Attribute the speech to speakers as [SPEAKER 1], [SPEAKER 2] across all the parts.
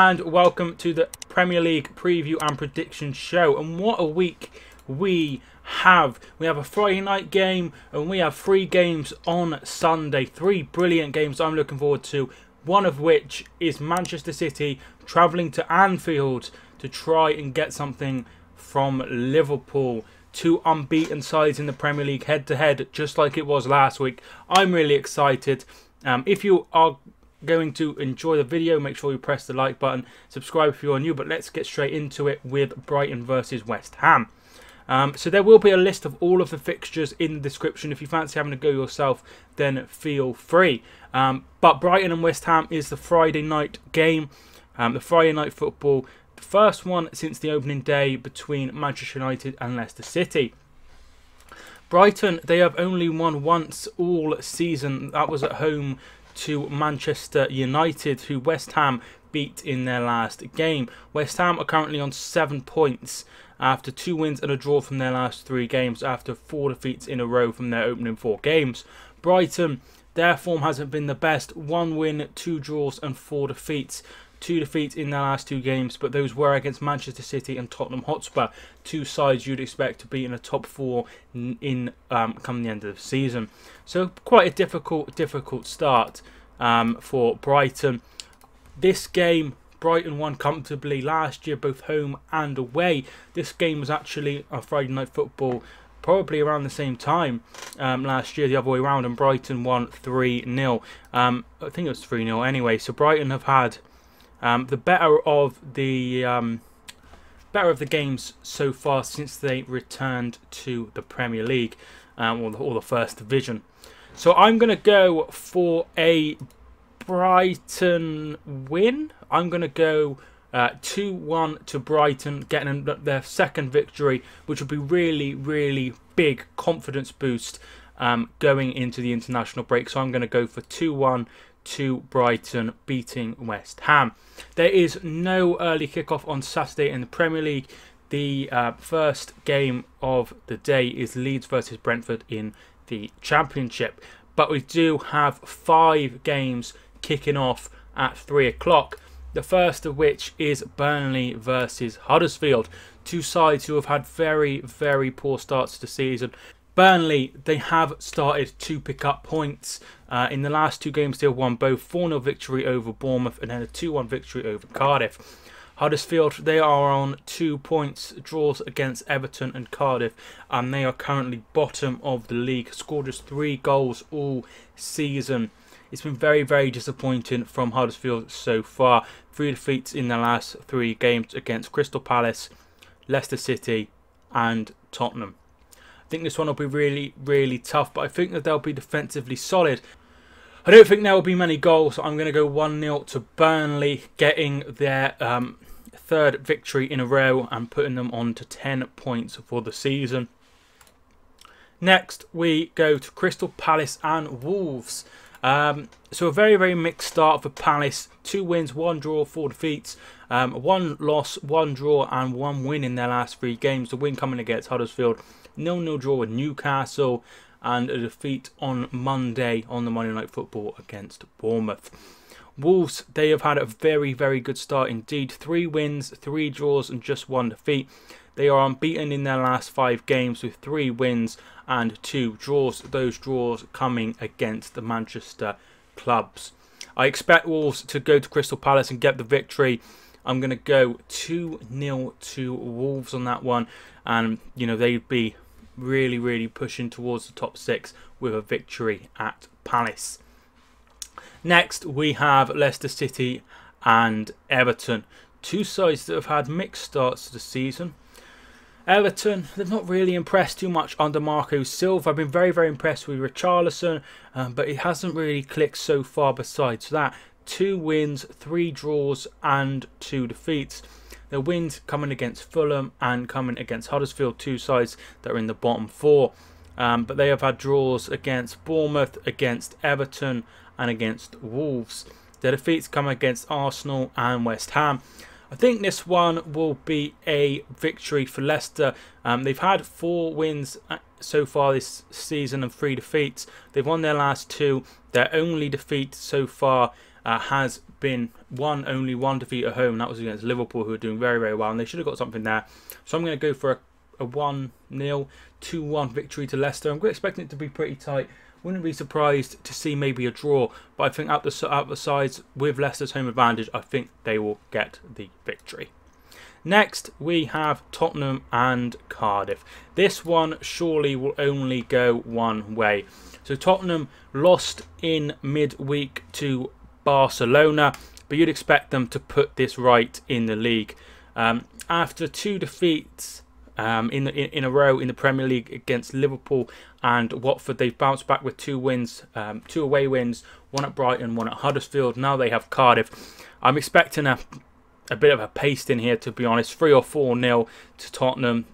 [SPEAKER 1] and welcome to the Premier League preview and prediction show. And what a week we have. We have a Friday night game and we have 3 games on Sunday. 3 brilliant games I'm looking forward to. One of which is Manchester City travelling to Anfield to try and get something from Liverpool. 2 unbeaten sides in the Premier League head to head, just like it was last week. I'm really excited. If you are going to enjoy the video, make sure you press the like button, subscribe if you are new, but let's get straight into it with Brighton versus West Ham. So there will be a list of all of the fixtures in the description. If you fancy having a go yourself, then feel free. But Brighton and West Ham is the Friday night game, the Friday night football, the first one since the opening day between Manchester United and Leicester City. Brighton, they have only won once all season. That was at home to Manchester United, who West Ham beat in their last game. West Ham are currently on 7 points after 2 wins and a draw from their last 3 games, after 4 defeats in a row from their opening 4 games. Brighton, their form hasn't been the best. 1 win, 2 draws and 4 defeats. 2 defeats in their last 2 games, but those were against Manchester City and Tottenham Hotspur, 2 sides you'd expect to be in the top 4 in come the end of the season. So quite a difficult start for Brighton. This game, Brighton won comfortably last year, both home and away. This game was actually a Friday night football, probably around the same time last year, the other way around, and Brighton won 3-0. I think it was 3-0 anyway. So Brighton have had the better of the games so far since they returned to the Premier League, or the First Division. So I'm going to go for a Brighton win. I'm going to go 2-1 to Brighton, getting their second victory, which would be really big confidence boost going into the international break. So I'm going to go for 2-1 to Brighton, beating West Ham. There is no early kickoff on Saturday in the Premier League. The first game of the day is Leeds versus Brentford in the Championship. But we do have 5 games kicking off at 3 o'clock. The first of which is Burnley versus Huddersfield. 2 sides who have had very poor starts to the season. Burnley, they have started to pick up points. In the last 2 games, they have won both 4-0 victory over Bournemouth and then a 2-1 victory over Cardiff. Huddersfield, they are on 2 points, draws against Everton and Cardiff, and they are currently bottom of the league. Scored just 3 goals all season. It's been very disappointing from Huddersfield so far. 3 defeats in their last 3 games against Crystal Palace, Leicester City and Tottenham. I think this one will be really tough, but I think that they'll be defensively solid. I don't think there will be many goals, so I'm going to go 1-0 to Burnley, getting their 3rd victory in a row and putting them on to 10 points for the season. Next, we go to Crystal Palace and Wolves. So a very mixed start for Palace. 2 wins, 1 draw, 4 defeats. 1 loss, 1 draw and 1 win in their last 3 games. The win coming against Huddersfield. 0-0 draw with Newcastle, and a defeat on Monday on the Monday Night Football against Bournemouth. Wolves, they have had a very good start indeed. 3 wins, 3 draws and just 1 defeat. They are unbeaten in their last 5 games with 3 wins and 2 draws. Those draws coming against the Manchester clubs. I expect Wolves to go to Crystal Palace and get the victory. I'm going to go 2-0 to Wolves on that one. And, you know, they'd be really pushing towards the top 6 with a victory at Palace. Next, we have Leicester City and Everton. 2 sides that have had mixed starts to the season. Everton, they've not really impressed too much under Marco Silva. I've been very impressed with Richarlison, but it hasn't really clicked so far besides that. 2 wins, 3 draws and 2 defeats. The wins coming against Fulham and coming against Huddersfield, 2 sides that are in the bottom 4. But they have had draws against Bournemouth, against Everton and against Wolves. Their defeats come against Arsenal and West Ham. I think this one will be a victory for Leicester. They've had 4 wins so far this season and 3 defeats. They've won their last 2. Their only defeat so far has been only one defeat at home. That was against Liverpool, who are doing very, very well, and they should have got something there. So I'm going to go for a 1-0, 2-1 victory to Leicester. I'm expecting it to be pretty tight. Wouldn't be surprised to see maybe a draw, but I think out the sides, with Leicester's home advantage, I think they will get the victory. Next, we have Tottenham and Cardiff. This one surely will only go one way. So Tottenham lost in midweek to Barcelona, but you'd expect them to put this right in the league. After 2 defeats in a row in the Premier League against Liverpool and Watford, they've bounced back with 2 wins, 2 away wins, one at Brighton, one at Huddersfield. Now they have Cardiff. I'm expecting a bit of a pasting here, to be honest. 3 or 4-0 to Tottenham.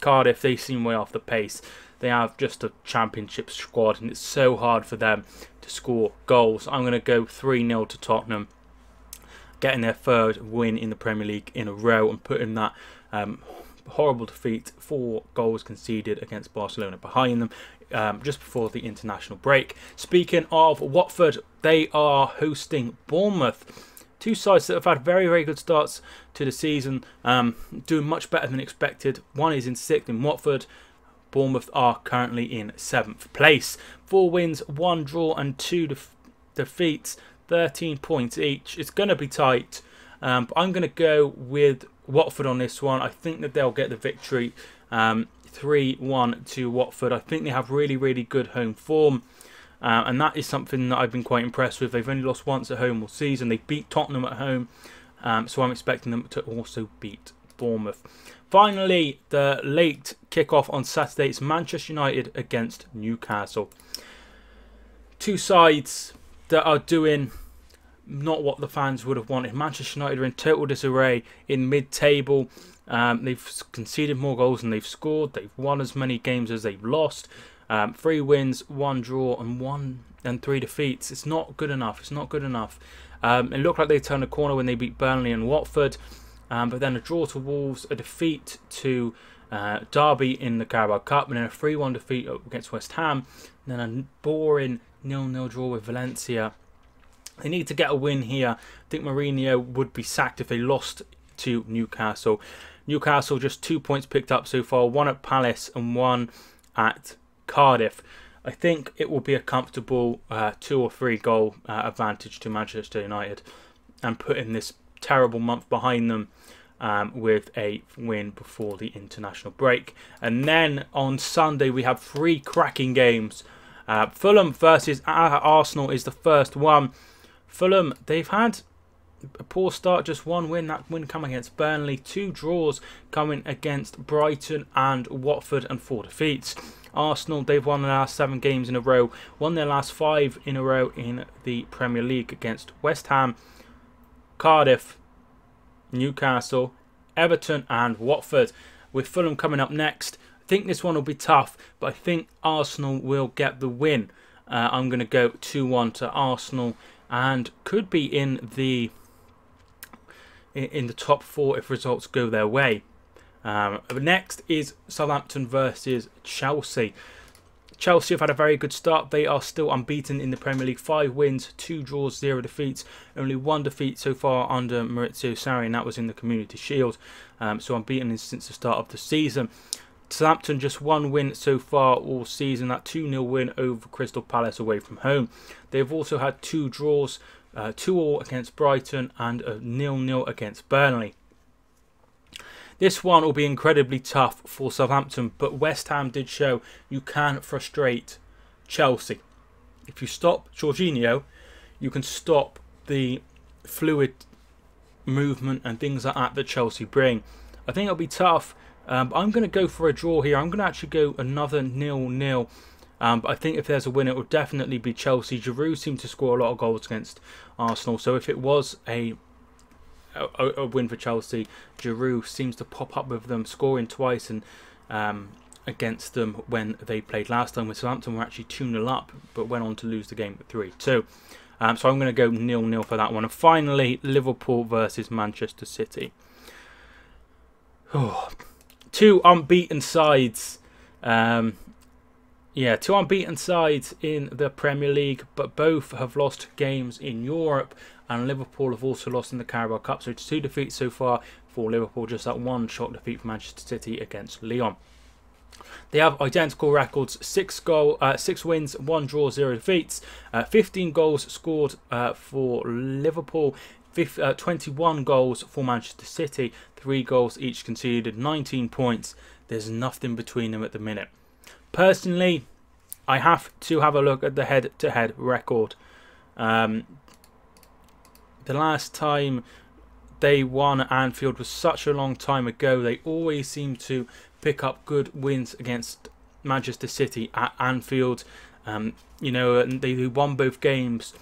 [SPEAKER 1] Cardiff, they seem way off the pace. They have just a championship squad, and it's so hard for them to score goals. I'm going to go 3-0 to Tottenham, getting their 3rd win in the Premier League in a row, and putting that horrible defeat, 4 goals conceded against Barcelona behind them just before the international break. Speaking of Watford, they are hosting Bournemouth. 2 sides that have had very, very good starts to the season, doing much better than expected. One is in 6th in Watford. Bournemouth are currently in 7th place. 4 wins, 1 draw and 2 defeats, 13 points each. It's going to be tight, but I'm going to go with Watford on this one. I think that they'll get the victory, 3-1 to Watford. I think they have really, really good home form. And that is something that I've been quite impressed with. They've only lost once at home all season. They beat Tottenham at home, so I'm expecting them to also beat Bournemouth. Finally, the late kickoff on Saturday is Manchester United against Newcastle. 2 sides that are doing not what the fans would have wanted. Manchester United are in total disarray in mid-table. They've conceded more goals than they've scored. They've won as many games as they've lost. 3 wins, 1 draw, and 3 defeats. It's not good enough. It's not good enough. It looked like they turned a corner when they beat Burnley and Watford, but then a draw to Wolves, a defeat to Derby in the Carabao Cup, and then a 3-1 defeat against West Ham, and then a boring 0-0 draw with Valencia. They need to get a win here. I think Mourinho would be sacked if they lost to Newcastle. Newcastle just 2 points picked up so far, 1 at Palace and 1 at Cardiff. I think it will be a comfortable 2 or 3 goal advantage to Manchester United, and putting this terrible month behind them with a win before the international break. And then on Sunday we have 3 cracking games. Fulham versus Arsenal is the first one. Fulham, they've had a poor start, just 1 win. That win coming against Burnley, 2 draws coming against Brighton and Watford, and 4 defeats. Arsenal, they've won their last 7 games in a row, won their last 5 in a row in the Premier League against West Ham, Cardiff, Newcastle, Everton and Watford. With Fulham coming up next, I think this one will be tough, but I think Arsenal will get the win. I'm going to go 2-1 to Arsenal, and could be in the top 4 if results go their way. Next is Southampton versus Chelsea. Chelsea have had a very good start. They are still unbeaten in the Premier League. 5 wins, 2 draws, 0 defeats. Only 1 defeat so far under Maurizio Sarri, and that was in the Community Shield. So unbeaten since the start of the season. Southampton just 1 win so far all season. That 2-0 win over Crystal Palace away from home. They've also had 2 draws, 2-2 against Brighton and a 0-0 against Burnley. This one will be incredibly tough for Southampton, but West Ham did show you can frustrate Chelsea. If you stop Jorginho, you can stop the fluid movement and things like that Chelsea bring. I think it'll be tough. I'm going to go for a draw here. I'm going to actually go another 0-0. But I think if there's a win, it will definitely be Chelsea. Giroud seemed to score a lot of goals against Arsenal, so if it was a win for Chelsea, Giroud seems to pop up with them, scoring twice and against them when they played last time. With Southampton were actually 2-0 up, but went on to lose the game 3-2. So I'm going to go 0-0 for that one. And finally, Liverpool versus Manchester City. 2 unbeaten sides. Yeah, two unbeaten sides in the Premier League, but both have lost games in Europe, and Liverpool have also lost in the Carabao Cup. So it's 2 defeats so far for Liverpool, just that one shock defeat for Manchester City against Lyon. They have identical records: 6 wins, 1 draw, 0 defeats. 15 goals scored for Liverpool, 21 goals for Manchester City, 3 goals each conceded, 19 points. There's nothing between them at the minute. Personally, I have to have a look at the head-to-head record. The last time they won at Anfield was such a long time ago. They always seem to pick up good wins against Manchester City at Anfield. You know, and they won both games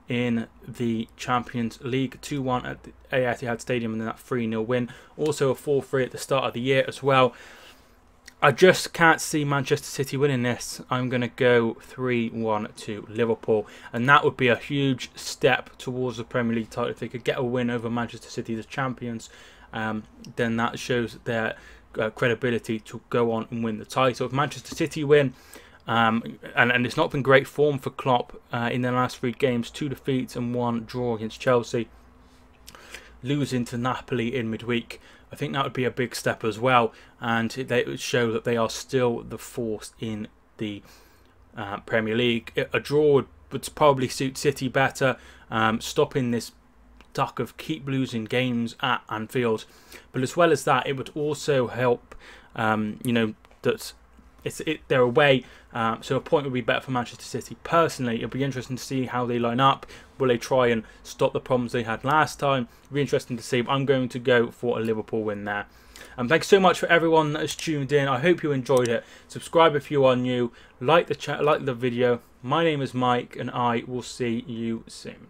[SPEAKER 1] in the Champions League, 2-1 at the Etihad Stadium and then that 3-0 win. Also a 4-3 at the start of the year as well. I just can't see Manchester City winning this. I'm going to go 3-1 to Liverpool. And that would be a huge step towards the Premier League title. If they could get a win over Manchester City, the champions, then that shows their credibility to go on and win the title. If Manchester City win, and it's not been great form for Klopp in their last 3 games, 2 defeats and 1 draw against Chelsea, losing to Napoli in midweek, I think that would be a big step as well, and they would show that they are still the force in the Premier League. A draw would probably suit City better, stopping this duck of keep losing games at Anfield. But as well as that, it would also help, you know, that they're away, so a point would be better for Manchester City. Personally, it'll be interesting to see how they line up. Will they try and stop the problems they had last time? It'll be interesting to see. But I'm going to go for a Liverpool win there. And thanks so much for everyone that has tuned in. I hope you enjoyed it. Subscribe if you are new. Like the video. My name is Mike, and I will see you soon.